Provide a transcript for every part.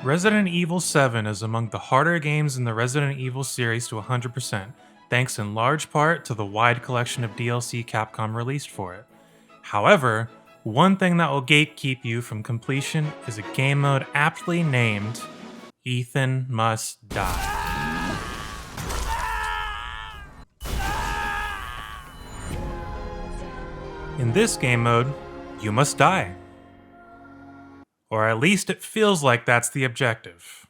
Resident Evil 7 is among the harder games in the Resident Evil series to 100%, thanks in large part to the wide collection of DLC Capcom released for it. However, one thing that will gatekeep you from completion is a game mode aptly named Ethan Must Die. In this game mode, you must die. Or at least it feels like that's the objective.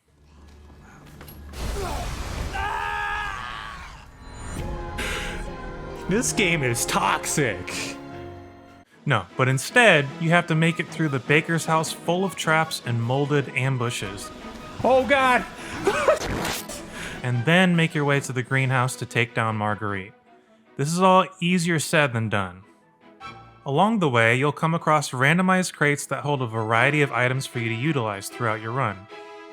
This game is toxic. No, but instead, you have to make it through the baker's house full of traps and molded ambushes. Oh god! And then make your way to the greenhouse to take down Marguerite. This is all easier said than done. Along the way, you'll come across randomized crates that hold a variety of items for you to utilize throughout your run.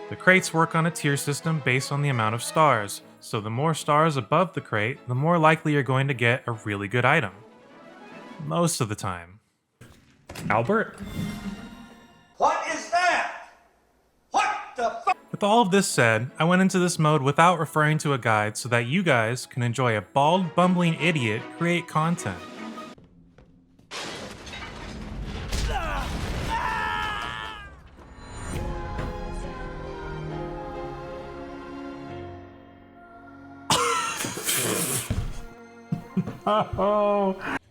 The crates work on a tier system based on the amount of stars, so the more stars above the crate, the more likely you're going to get a really good item. Most of the time. Albert? What is that? What the fuck? With all of this said, I went into this mode without referring to a guide so that you guys can enjoy a bald, bumbling idiot create content.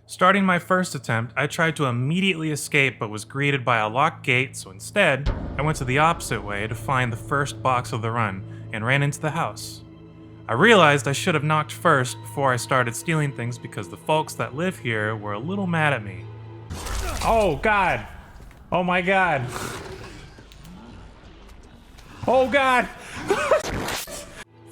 Starting my first attempt, I tried to immediately escape but was greeted by a locked gate, so instead, I went to the opposite way to find the first box of the run, and ran into the house. I realized I should have knocked first before I started stealing things because the folks that live here were a little mad at me. Oh god! Oh my god! Oh god!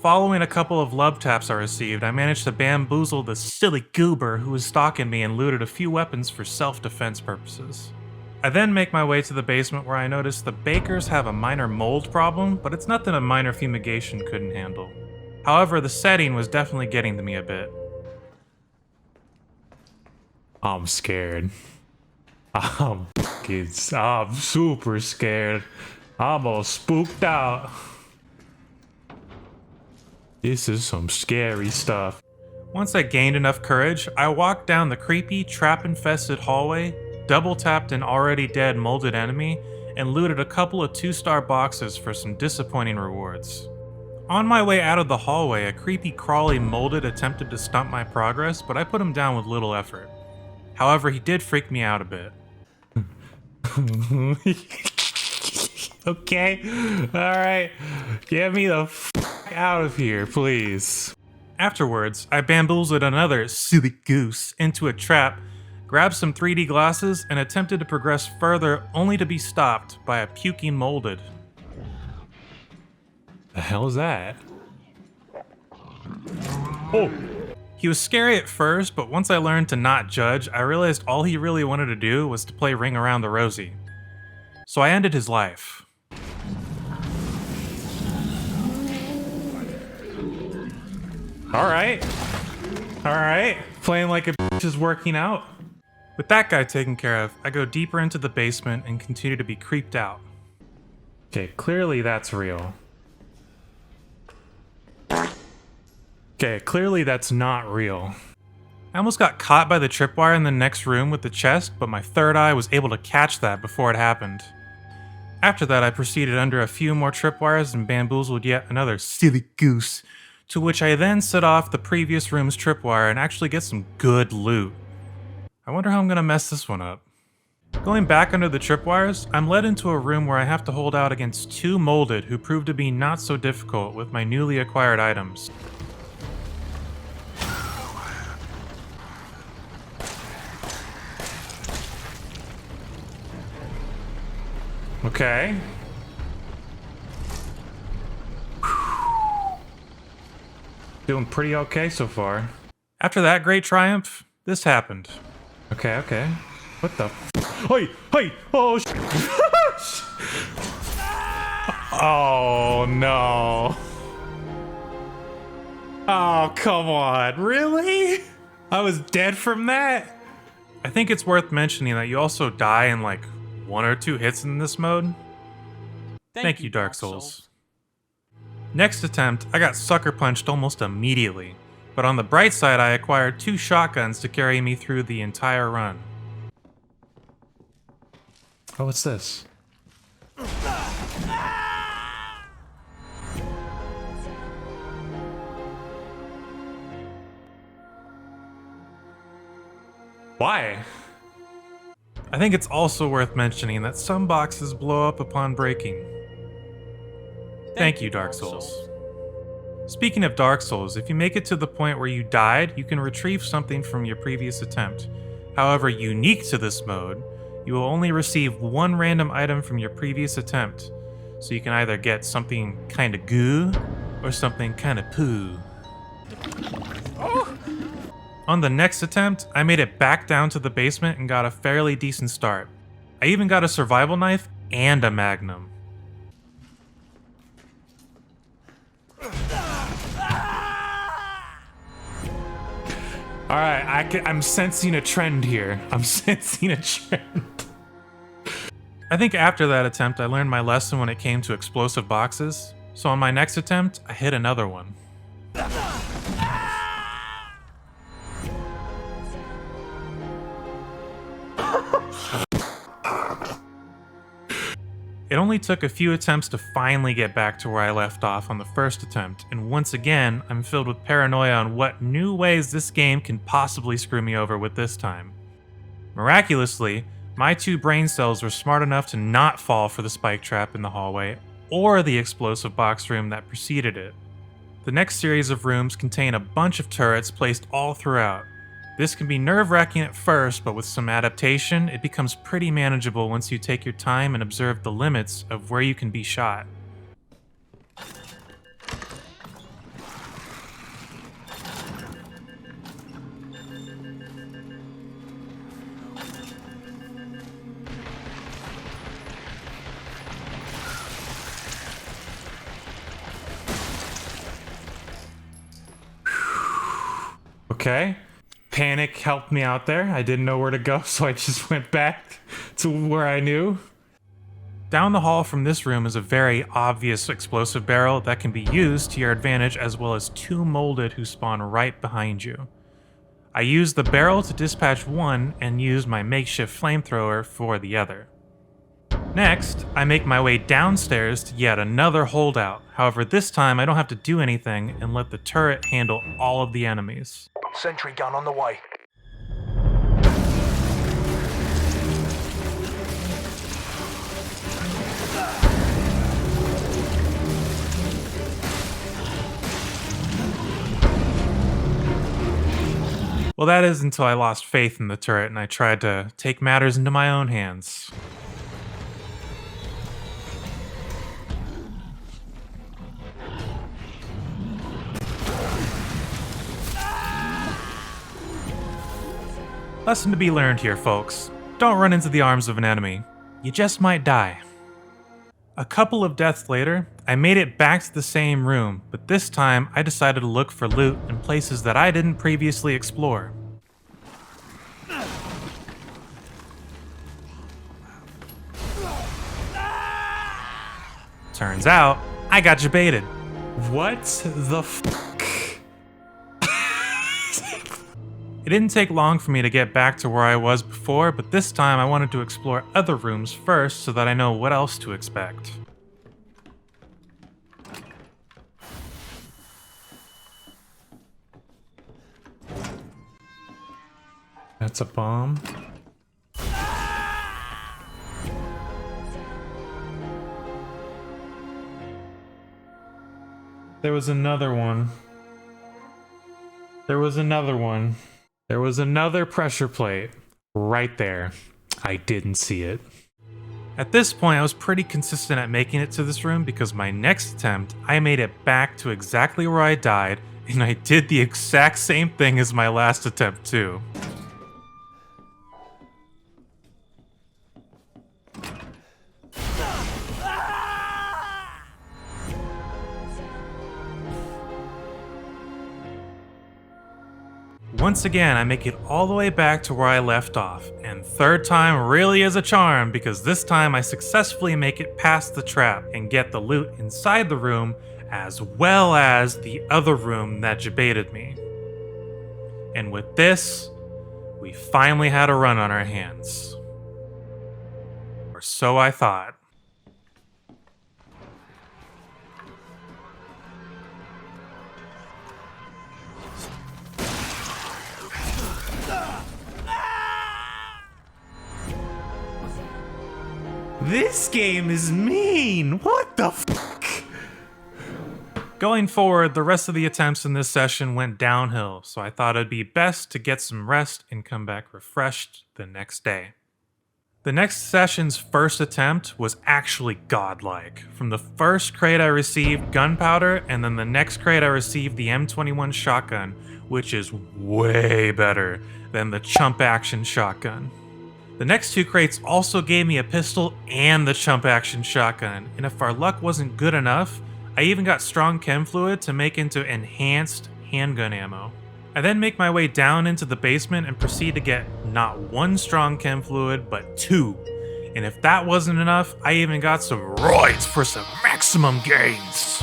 Following a couple of love taps I received, I managed to bamboozle the silly goober who was stalking me and looted a few weapons for self-defense purposes. I then make my way to the basement where I notice the bakers have a minor mold problem, but it's nothing a minor fumigation couldn't handle. However, the setting was definitely getting to me a bit. I'm scared. I'm super scared. I'm all spooked out. This is some scary stuff. Once I gained enough courage, I walked down the creepy, trap-infested hallway, double-tapped an already dead molded enemy, and looted a couple of 2-star boxes for some disappointing rewards. On my way out of the hallway, a creepy, crawly molded attempted to stunt my progress, but I put him down with little effort. However, he did freak me out a bit. Okay, alright, get me the f out of here, please. Afterwards, I bamboozled another silly goose into a trap, grabbed some 3D glasses, and attempted to progress further only to be stopped by a puking molded. The hell is that? Oh! He was scary at first, but once I learned to not judge, I realized all he really wanted to do was to play Ring Around the Rosie. So I ended his life. Alright. Alright. Playing like a bitch is working out. With that guy taken care of, I go deeper into the basement and continue to be creeped out. Okay, clearly that's real. Okay, clearly that's not real. I almost got caught by the tripwire in the next room with the chest, but my third eye was able to catch that before it happened. After that, I proceeded under a few more tripwires and bamboozled yet another silly goose, to which I then set off the previous room's tripwire and actually get some good loot. I wonder how I'm gonna mess this one up. Going back under the tripwires, I'm led into a room where I have to hold out against 2 molded who prove to be not so difficult with my newly acquired items. Okay. Doing pretty okay so far. After that great triumph, this happened. Okay, okay. What the f- Hey! Hey! Oh, Oh, no. Oh, come on. Really? I was dead from that? I think it's worth mentioning that you also die in like 1 or 2 hits in this mode. Thank you, Dark Souls. Next attempt, I got sucker punched almost immediately, but on the bright side I acquired 2 shotguns to carry me through the entire run. Oh, what's this? Why? I think it's also worth mentioning that some boxes blow up upon breaking. Thank you, Dark Souls. Speaking of Dark Souls, if you make it to the point where you died, you can retrieve something from your previous attempt. However, unique to this mode, you will only receive 1 random item from your previous attempt. So you can either get something kinda goo, or something kinda poo. On the next attempt, I made it back down to the basement and got a fairly decent start. I even got a survival knife and a magnum. Alright, I'm sensing a trend here. I'm sensing a trend. I think after that attempt, I learned my lesson when it came to explosive boxes. So on my next attempt, I hit another one. It only took a few attempts to finally get back to where I left off on the first attempt, and once again, I'm filled with paranoia on what new ways this game can possibly screw me over with this time. Miraculously, my 2 brain cells were smart enough to not fall for the spike trap in the hallway, or the explosive box room that preceded it. The next series of rooms contain a bunch of turrets placed all throughout. This can be nerve-wracking at first, but with some adaptation, it becomes pretty manageable once you take your time and observe the limits of where you can be shot. Okay. Panic helped me out there. I didn't know where to go, so I just went back to where I knew. Down the hall from this room is a very obvious explosive barrel that can be used to your advantage, as well as 2 molded who spawn right behind you. I used the barrel to dispatch one and used my makeshift flamethrower for the other. Next, I make my way downstairs to yet another holdout. However, this time I don't have to do anything and let the turret handle all of the enemies. Sentry gun on the way. Well, that is until I lost faith in the turret and I tried to take matters into my own hands. Lesson to be learned here, folks. Don't run into the arms of an enemy. You just might die. A couple of deaths later, I made it back to the same room, but this time I decided to look for loot in places that I didn't previously explore. Turns out, I got jebaited. What the f***? It didn't take long for me to get back to where I was before, but this time I wanted to explore other rooms first so that I know what else to expect. That's a bomb. There was another one. There was another one. There was another pressure plate right there. I didn't see it. At this point, I was pretty consistent at making it to this room because my next attempt, I made it back to exactly where I died, and I did the exact same thing as my last attempt too. Once again, I make it all the way back to where I left off, and third time really is a charm because this time I successfully make it past the trap and get the loot inside the room as well as the other room that debated me. And with this, we finally had a run on our hands. Or so I thought. This game is mean. What the fuck? Going forward, the rest of the attempts in this session went downhill, so I thought it'd be best to get some rest and come back refreshed the next day. The next session's first attempt was actually godlike. From the first crate I received gunpowder, and then the next crate I received the M21 shotgun, which is way better than the chump action shotgun. The next two crates also gave me a pistol and the chump action shotgun, and if our luck wasn't good enough, I even got strong chem fluid to make into enhanced handgun ammo. I then make my way down into the basement and proceed to get not one strong chem fluid, but two. And if that wasn't enough, I even got some roids for some maximum gains.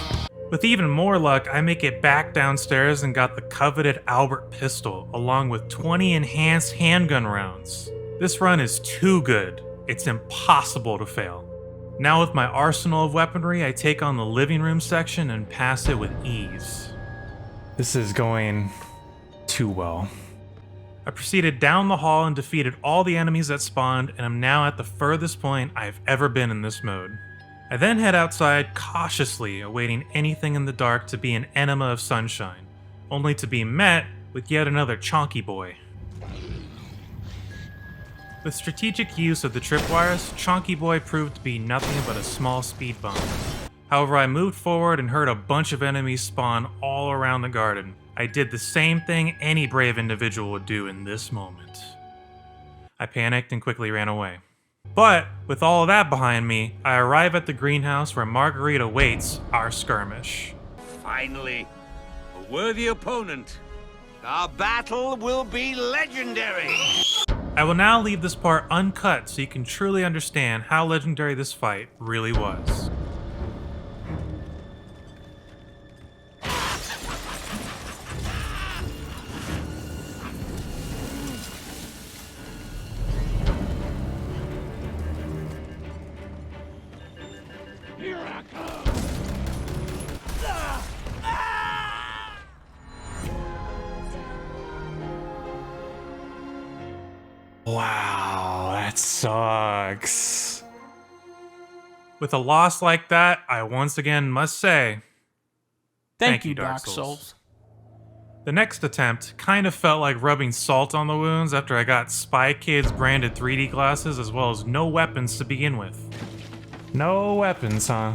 With even more luck, I make it back downstairs and got the coveted Albert pistol, along with 20 enhanced handgun rounds. This run is too good. It's impossible to fail. Now with my arsenal of weaponry, I take on the living room section and pass it with ease. This is going too well. I proceeded down the hall and defeated all the enemies that spawned, and I'm now at the furthest point I've ever been in this mode. I then head outside cautiously, awaiting anything in the dark to be an enema of sunshine, only to be met with yet another chonky boy. With strategic use of the tripwires, Chonky Boy proved to be nothing but a small speed bump. However, I moved forward and heard a bunch of enemies spawn all around the garden. I did the same thing any brave individual would do in this moment. I panicked and quickly ran away. But, with all of that behind me, I arrive at the greenhouse where Marguerite awaits our skirmish. Finally, a worthy opponent. Our battle will be legendary. I will now leave this part uncut so you can truly understand how legendary this fight really was. Wow, that sucks. With a loss like that, I once again must say, Thank you, Dark Souls. The next attempt kind of felt like rubbing salt on the wounds after I got Spy Kids branded 3D glasses as well as no weapons to begin with. No weapons, huh?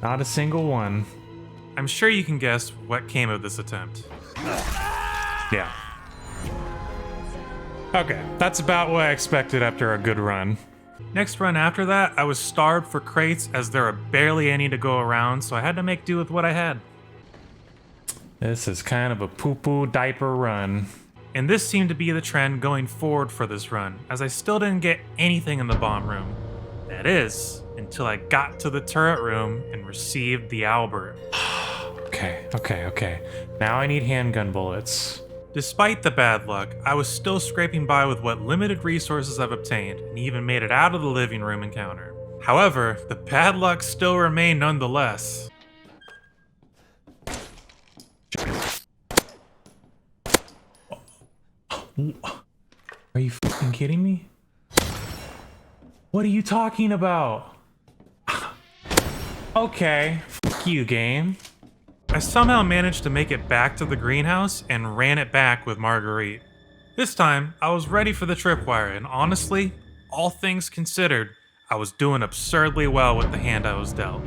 Not a single one. I'm sure you can guess what came of this attempt. Yeah. Okay, that's about what I expected after a good run. Next run after that, I was starved for crates as there are barely any to go around, so I had to make do with what I had. This is kind of a poo-poo diaper run. And this seemed to be the trend going forward for this run, as I still didn't get anything in the bomb room. That is, until I got to the turret room and received the Albert. Okay. Now I need handgun bullets. Despite the bad luck, I was still scraping by with what limited resources I've obtained, and even made it out of the living room encounter. However, the bad luck still remained nonetheless. Are you fucking kidding me? What are you talking about? Okay, fuck you, game. I somehow managed to make it back to the greenhouse and ran it back with Marguerite. This time, I was ready for the tripwire, and honestly, all things considered, I was doing absurdly well with the hand I was dealt.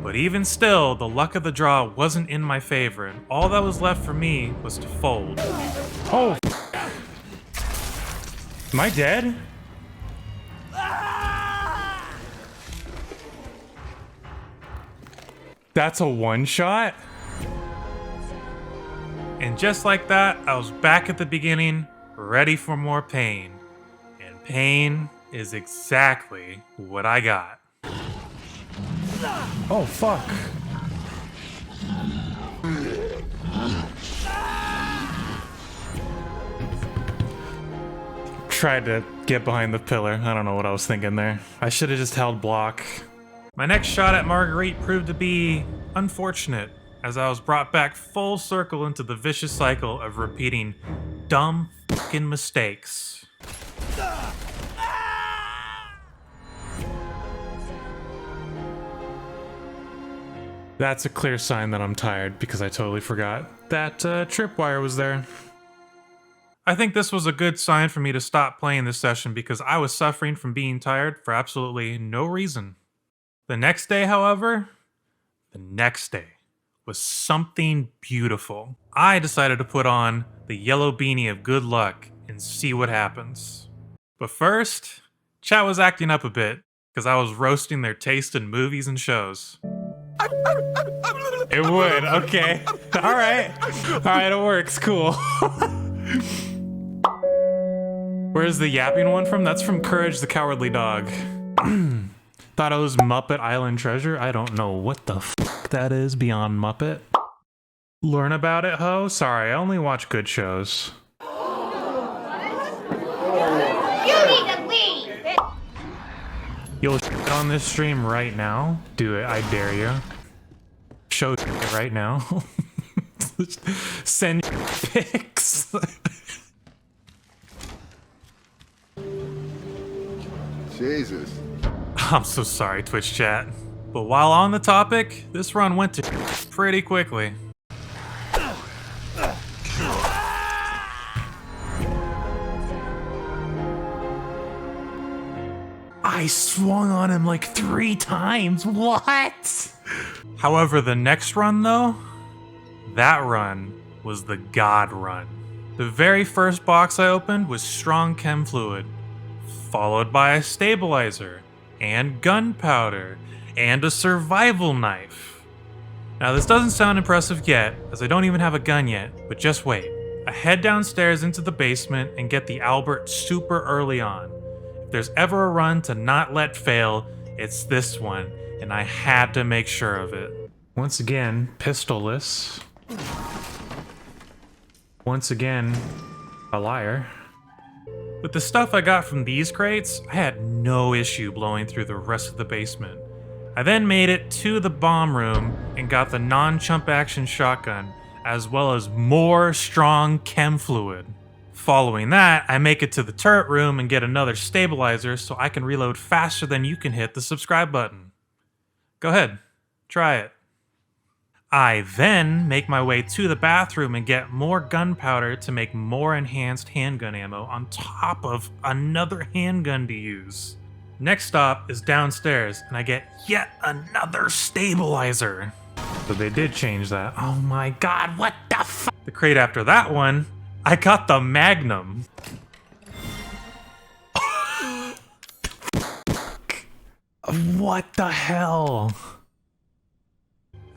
But even still, the luck of the draw wasn't in my favor, and all that was left for me was to fold. Oh, am I dead? That's a one-shot? And just like that, I was back at the beginning, ready for more pain. And pain is exactly what I got. Oh, fuck. Tried to get behind the pillar. I don't know what I was thinking there. I should have just held block. My next shot at Marguerite proved to be unfortunate, as I was brought back full circle into the vicious cycle of repeating dumb fucking mistakes. That's a clear sign that I'm tired because I totally forgot that tripwire was there. I think this was a good sign for me to stop playing this session because I was suffering from being tired for absolutely no reason. The next day, however, was something beautiful. I decided to put on the yellow beanie of good luck and see what happens. But first, chat was acting up a bit because I was roasting their taste in movies and shows. It would, okay. Alright, it works, cool. Where's the yapping one from? That's from Courage the Cowardly Dog. Thought it was Muppet Island Treasure? I don't know what the fuck that is beyond Muppet. Learn about it, ho? Sorry, I only watch good shows. You need to leave! You'll shit on this stream right now? Do it, I dare you. Show it right now. Send pics. Jesus. I'm so sorry, Twitch chat. But while on the topic, this run went to pretty quickly. I swung on him like 3 times. What? However, the next run though, that run was the God run. The very first box I opened was strong chem fluid, followed by a stabilizer, and gunpowder, and a survival knife. Now this doesn't sound impressive yet, as I don't even have a gun yet, but just wait. I head downstairs into the basement and get the Albert super early on. If there's ever a run to not let fail, it's this one, and I had to make sure of it. Once again, pistolless. Once again, a liar. With the stuff I got from these crates, I had no issue blowing through the rest of the basement. I then made it to the bomb room and got the non-chump action shotgun, as well as more strong chem fluid. Following that, I make it to the turret room and get another stabilizer so I can reload faster than you can hit the subscribe button. Go ahead, try it. I then make my way to the bathroom and get more gunpowder to make more enhanced handgun ammo on top of another handgun to use. Next stop is downstairs and I get yet another stabilizer. So they did change that. Oh my god, what the fuck? The crate after that one, I got the Magnum. What the hell?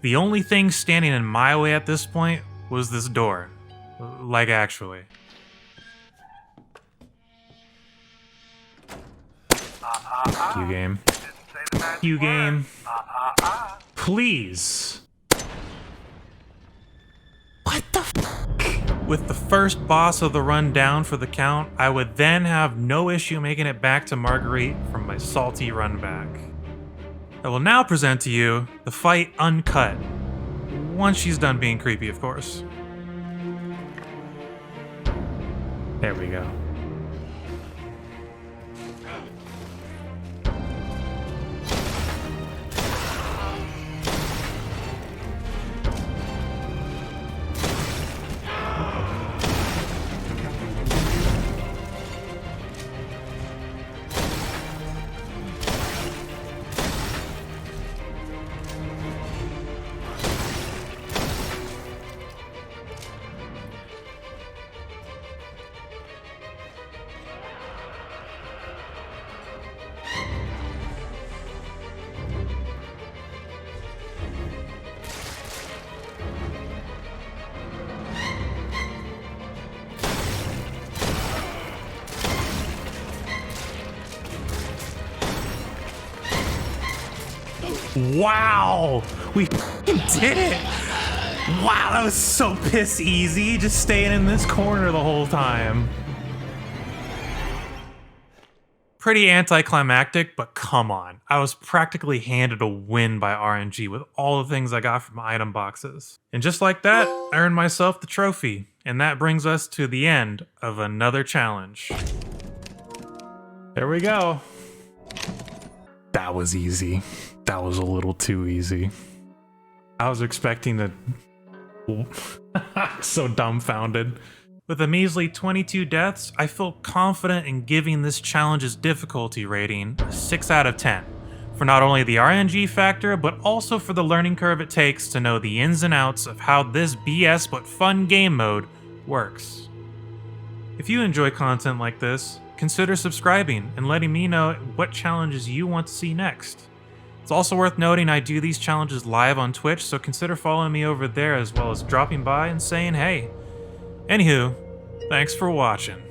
The only thing standing in my way at this point was this door. Like, actually. You game. You game. Please. What the fuck? With the first boss of the run down for the count, I would then have no issue making it back to Marguerite from my salty run back. I will now present to you the fight uncut. Once she's done being creepy, of course. There we go. Wow! We did it! Wow, that was so piss easy, just staying in this corner the whole time. Pretty anticlimactic, but come on. I was practically handed a win by RNG with all the things I got from item boxes. And just like that, I earned myself the trophy. And that brings us to the end of another challenge. There we go. That was easy. That was a little too easy. I was expecting to... So dumbfounded. With a measly 22 deaths, I feel confident in giving this challenge's difficulty rating a 6 out of 10, for not only the RNG factor, but also for the learning curve it takes to know the ins and outs of how this BS but fun game mode works. If you enjoy content like this, consider subscribing and letting me know what challenges you want to see next. It's also worth noting I do these challenges live on Twitch, so consider following me over there as well as dropping by and saying hey. Anywho, thanks for watching.